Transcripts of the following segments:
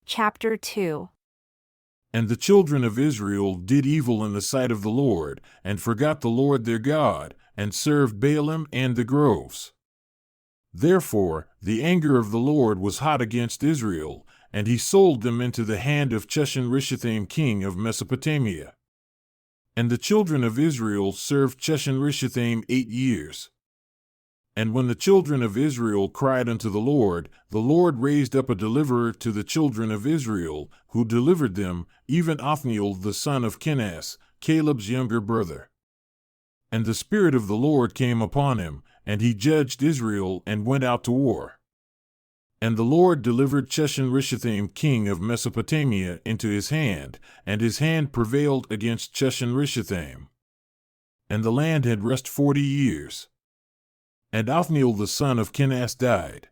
Chapter 2. And the children of Israel did evil in the sight of the Lord, and forgot the Lord their God, and served Baalim and the groves. Therefore the anger of the Lord was hot against Israel, and he sold them into the hand of Chushan-Rishathaim king of Mesopotamia. And the children of Israel served Chushan-Rishathaim 8 years. And when the children of Israel cried unto the Lord raised up a deliverer to the children of Israel, who delivered them, even Othniel the son of Kenaz, Caleb's younger brother. And the Spirit of the Lord came upon him, and he judged Israel and went out to war. And the Lord delivered Chushan-Rishathaim king of Mesopotamia into his hand, and his hand prevailed against Chushan-Rishathaim. And the land had rest 40 years. And Othniel the son of Kenaz died.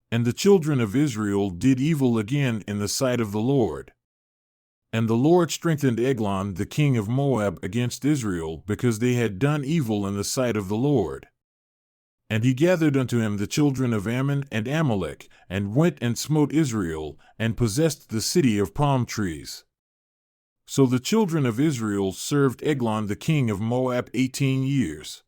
And the children of Israel did evil again in the sight of the Lord. And the Lord strengthened Eglon the king of Moab against Israel, because they had done evil in the sight of the Lord. And he gathered unto him the children of Ammon and Amalek, and went and smote Israel, and possessed the city of palm trees. So the children of Israel served Eglon the king of Moab 18 years.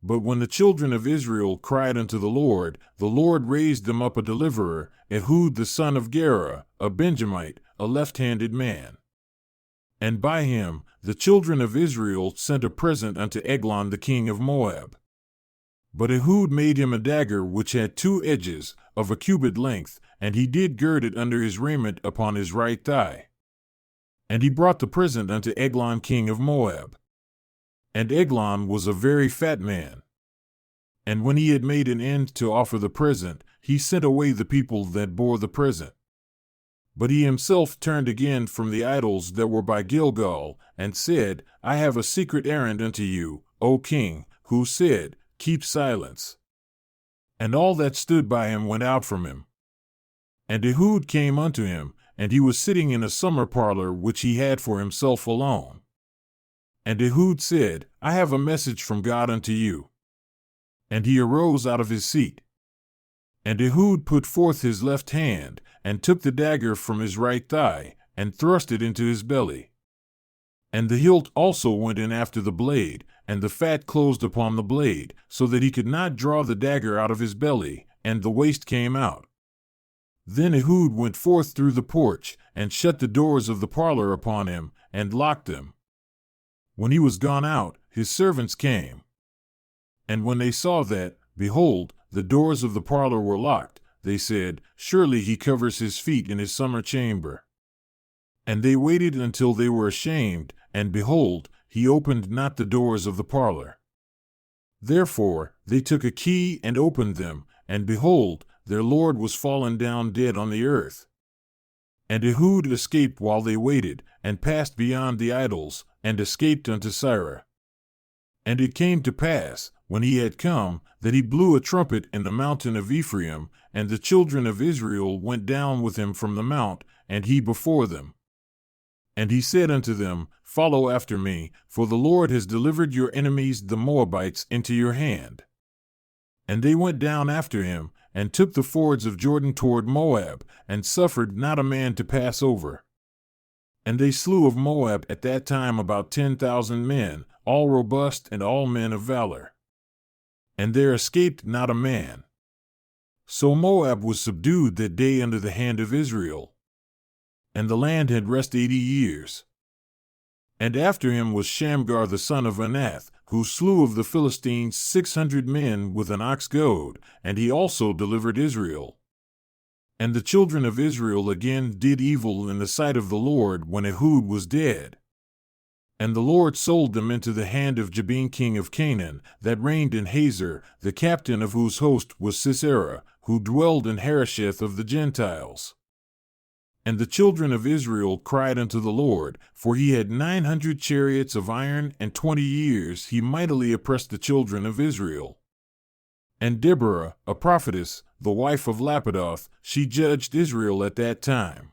But when the children of Israel cried unto the Lord raised them up a deliverer, Ehud the son of Gera, a Benjamite, a left-handed man. And by him the children of Israel sent a present unto Eglon the king of Moab. But Ehud made him a dagger which had 2 edges, of a cubit length, and he did gird it under his raiment upon his right thigh. And he brought the present unto Eglon king of Moab. And Eglon was a very fat man. And when he had made an end to offer the present, he sent away the people that bore the present. But he himself turned again from the idols that were by Gilgal, and said, I have a secret errand unto you, O king, who said, Keep silence. And all that stood by him went out from him. And Ehud came unto him, and he was sitting in a summer parlor which he had for himself alone. And Ehud said, I have a message from God unto you. And he arose out of his seat. And Ehud put forth his left hand, and took the dagger from his right thigh, and thrust it into his belly. And the hilt also went in after the blade, and the fat closed upon the blade, so that he could not draw the dagger out of his belly, and the waist came out. Then Ehud went forth through the porch, and shut the doors of the parlor upon him, and locked them. When he was gone out, his servants came. And when they saw that, behold, the doors of the parlor were locked, they said, Surely he covers his feet in his summer chamber. And they waited until they were ashamed, and behold, he opened not the doors of the parlor. Therefore they took a key and opened them, and behold, their lord was fallen down dead on the earth. And Ehud escaped while they waited, and passed beyond the idols, and escaped unto Sirah. And it came to pass, when he had come, that he blew a trumpet in the mountain of Ephraim, and the children of Israel went down with him from the mount, and he before them. And he said unto them, Follow after me, for the Lord has delivered your enemies the Moabites into your hand. And they went down after him, and took the fords of Jordan toward Moab, and suffered not a man to pass over. And they slew of Moab at that time about 10,000 men, all robust and all men of valor. And there escaped not a man. So Moab was subdued that day under the hand of Israel. And the land had rest 80 years. And after him was Shamgar the son of Anath, who slew of the Philistines 600 men with an ox goad, and he also delivered Israel. And the children of Israel again did evil in the sight of the Lord when Ehud was dead. And the Lord sold them into the hand of Jabin king of Canaan, that reigned in Hazor, the captain of whose host was Sisera, who dwelled in Harosheth of the Gentiles. And the children of Israel cried unto the Lord, for he had 900 chariots of iron, and 20 years he mightily oppressed the children of Israel. And Deborah, a prophetess, the wife of Lapidoth, she judged Israel at that time.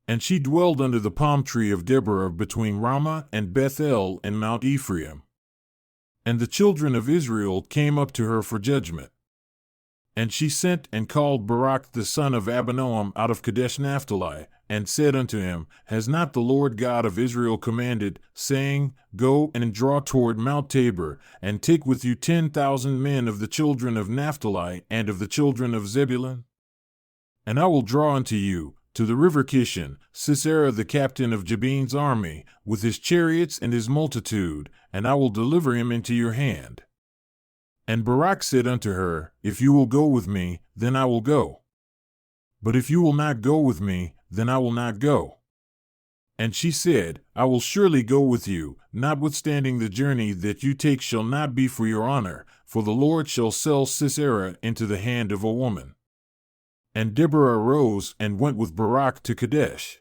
And she dwelled under the palm tree of Deborah between Ramah and Bethel and Mount Ephraim. And the children of Israel came up to her for judgment. And she sent and called Barak the son of Abinoam out of Kadesh Naphtali, and said unto him, Has not the Lord God of Israel commanded, saying, Go and draw toward Mount Tabor, and take with you 10,000 men of the children of Naphtali and of the children of Zebulun? And I will draw unto you, to the river Kishon, Sisera the captain of Jabin's army, with his chariots and his multitude, and I will deliver him into your hand. And Barak said unto her, If you will go with me, then I will go. But if you will not go with me, then I will not go. And she said, I will surely go with you, notwithstanding the journey that you take shall not be for your honor, for the Lord shall sell Sisera into the hand of a woman. And Deborah arose and went with Barak to Kadesh.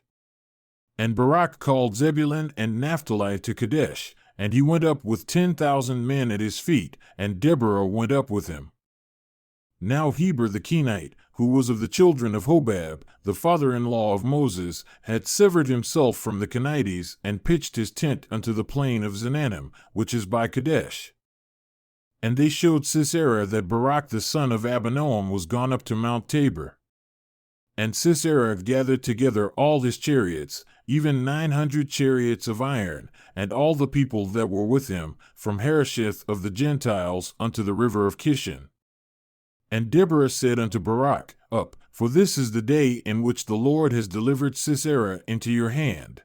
And Barak called Zebulun and Naphtali to Kadesh, and he went up with 10,000 men at his feet, and Deborah went up with him. Now Heber the Kenite, who was of the children of Hobab, the father-in-law of Moses, had severed himself from the Kenites, and pitched his tent unto the plain of Zananim, which is by Kadesh. And they showed Sisera that Barak the son of Abinoam was gone up to Mount Tabor. And Sisera gathered together all his chariots, even 900 chariots of iron, and all the people that were with him, from Harosheth of the Gentiles unto the river of Kishon. And Deborah said unto Barak, Up, for this is the day in which the Lord has delivered Sisera into your hand.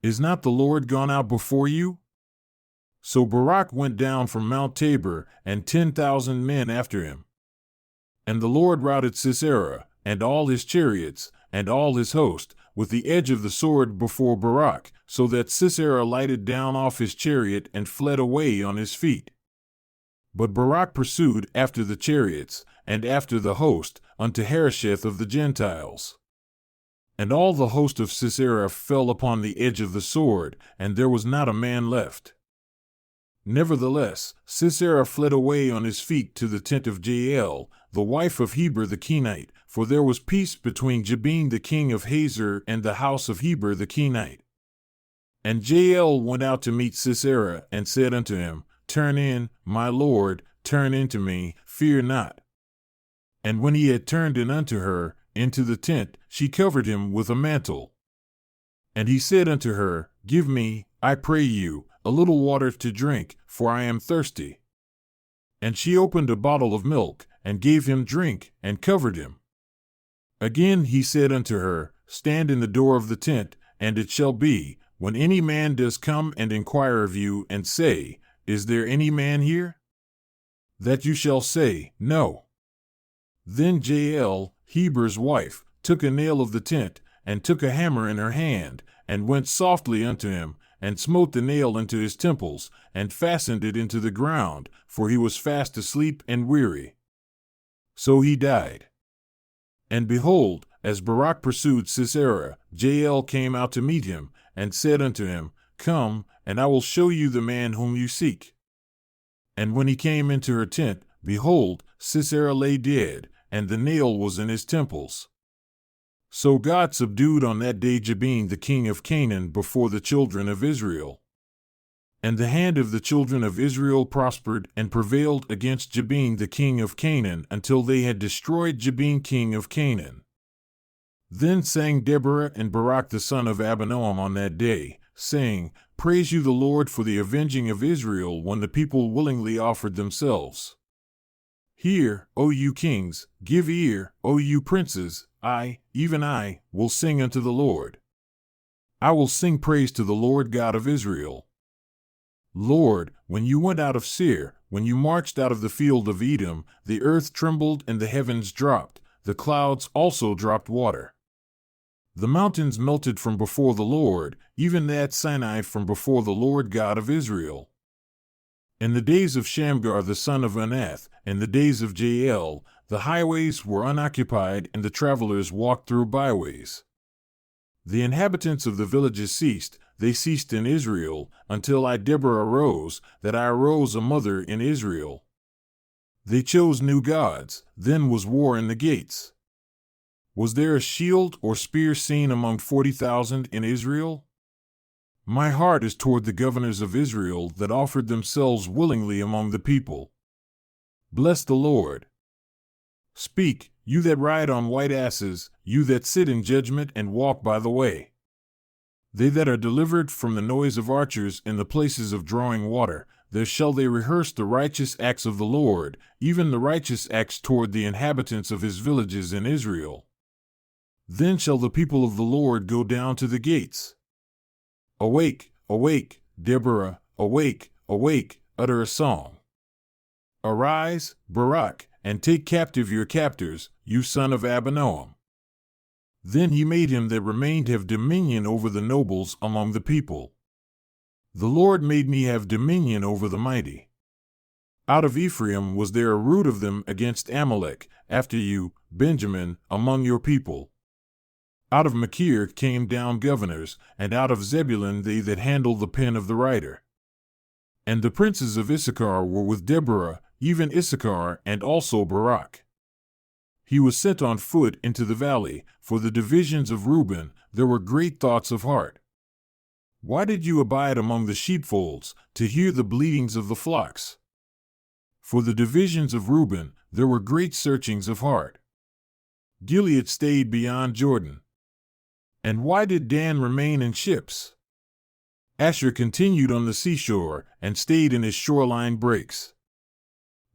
Is not the Lord gone out before you? So Barak went down from Mount Tabor, and 10,000 men after him. And the Lord routed Sisera, and all his chariots, and all his host, with the edge of the sword before Barak, so that Sisera lighted down off his chariot and fled away on his feet. But Barak pursued after the chariots, and after the host, unto Harosheth of the Gentiles. And all the host of Sisera fell upon the edge of the sword, and there was not a man left. Nevertheless, Sisera fled away on his feet to the tent of Jael, the wife of Heber the Kenite, for there was peace between Jabin the king of Hazor and the house of Heber the Kenite. And Jael went out to meet Sisera, and said unto him, Turn in, my lord, turn into me, fear not. And when he had turned in unto her, into the tent, she covered him with a mantle. And he said unto her, Give me, I pray you, a little water to drink, for I am thirsty. And she opened a bottle of milk, and gave him drink, and covered him. Again he said unto her, Stand in the door of the tent, and it shall be, when any man does come and inquire of you, and say, Is there any man here? That you shall say, No. Then Jael, Heber's wife, took a nail of the tent, and took a hammer in her hand, and went softly unto him, and smote the nail into his temples, and fastened it into the ground, for he was fast asleep and weary. So he died. And behold, as Barak pursued Sisera, Jael came out to meet him, and said unto him, Come, and I will show you the man whom you seek. And when he came into her tent, behold, Sisera lay dead, and the nail was in his temples. So God subdued on that day Jabin the king of Canaan before the children of Israel. And the hand of the children of Israel prospered and prevailed against Jabin the king of Canaan until they had destroyed Jabin king of Canaan. Then sang Deborah and Barak the son of Abinoam on that day, saying, Praise you the Lord for the avenging of Israel when the people willingly offered themselves. Hear, O you kings, give ear, O you princes, I, even I, will sing unto the Lord. I will sing praise to the Lord God of Israel. Lord, when you went out of Seir, when you marched out of the field of Edom, the earth trembled and the heavens dropped, the clouds also dropped water. The mountains melted from before the Lord, even that Sinai from before the Lord God of Israel. In the days of Shamgar the son of Anath, in the days of Jael, the highways were unoccupied and the travelers walked through byways. The inhabitants of the villages ceased, they ceased in Israel, until I Deborah arose, that I arose a mother in Israel. They chose new gods, then was war in the gates. Was there a shield or spear seen among 40,000 in Israel? My heart is toward the governors of Israel that offered themselves willingly among the people. Bless the Lord. Speak, you that ride on white asses, you that sit in judgment and walk by the way. They that are delivered from the noise of archers in the places of drawing water, there shall they rehearse the righteous acts of the Lord, even the righteous acts toward the inhabitants of his villages in Israel. Then shall the people of the Lord go down to the gates. Awake, awake, Deborah, awake, awake, utter a song. Arise, Barak, and take captive your captors, you son of Abinoam. Then he made him that remained have dominion over the nobles among the people. The Lord made me have dominion over the mighty. Out of Ephraim was there a root of them against Amalek, after you, Benjamin, among your people. Out of Machir came down governors, and out of Zebulun they that handle the pen of the writer. And the princes of Issachar were with Deborah, even Issachar and also Barak. He was sent on foot into the valley. For the divisions of Reuben there were great thoughts of heart. Why did you abide among the sheepfolds, to hear the bleatings of the flocks? For the divisions of Reuben there were great searchings of heart. Gilead stayed beyond Jordan. And why did Dan remain in ships? Asher continued on the seashore, and stayed in his shoreline breaks.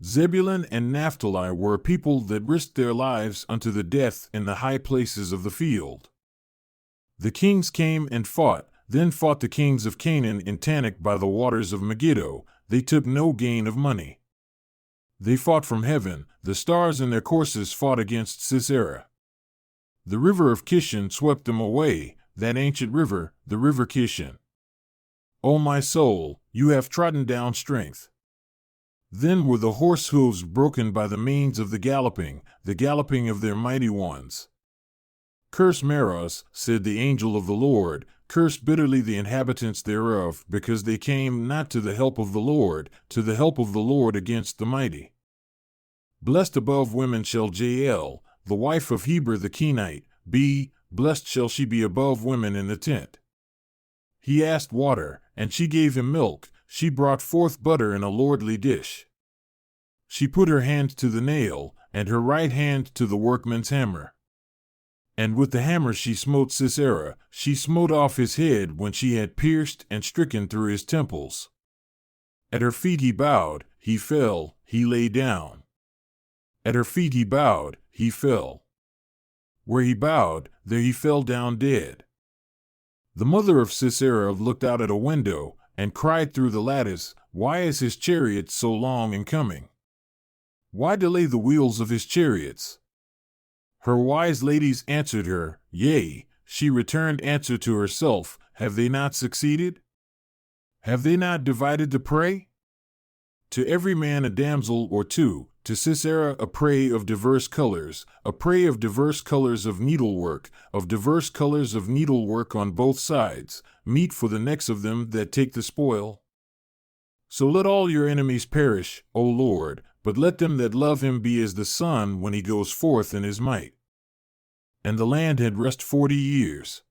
Zebulun and Naphtali were a people that risked their lives unto the death in the high places of the field. The kings came and fought, then fought the kings of Canaan in Tanakh by the waters of Megiddo. They took no gain of money. They fought from heaven, the stars in their courses fought against Sisera. The river of Kishon swept them away, that ancient river, the river Kishon. O my soul, you have trodden down strength. Then were the horse hooves broken by the manes of the galloping of their mighty ones. Curse Meroz, said the angel of the Lord, curse bitterly the inhabitants thereof, because they came not to the help of the Lord, against the mighty. Blessed above women shall Jael, the wife of Heber the Kenite, be, blessed shall she be above women in the tent. He asked water, and she gave him milk. She brought forth butter in a lordly dish. She put her hand to the nail, and her right hand to the workman's hammer. And with the hammer she smote Sisera, she smote off his head when she had pierced and stricken through his temples. At her feet he bowed, he fell, he lay down. At her feet he bowed, he fell. Where he bowed, there he fell down dead. The mother of Sisera looked out at a window, and cried through the lattice, Why is his chariot so long in coming? Why delay the wheels of his chariots? Her wise ladies answered her, Yea. She returned answer to herself, Have they not succeeded? Have they not divided the prey? To every man a damsel or two, to Sisera a prey of diverse colors, a prey of diverse colors of needlework on both sides, meat for the necks of them that take the spoil. So let all your enemies perish, O Lord, but let them that love him be as the sun when he goes forth in his might. And the land had rest 40 years.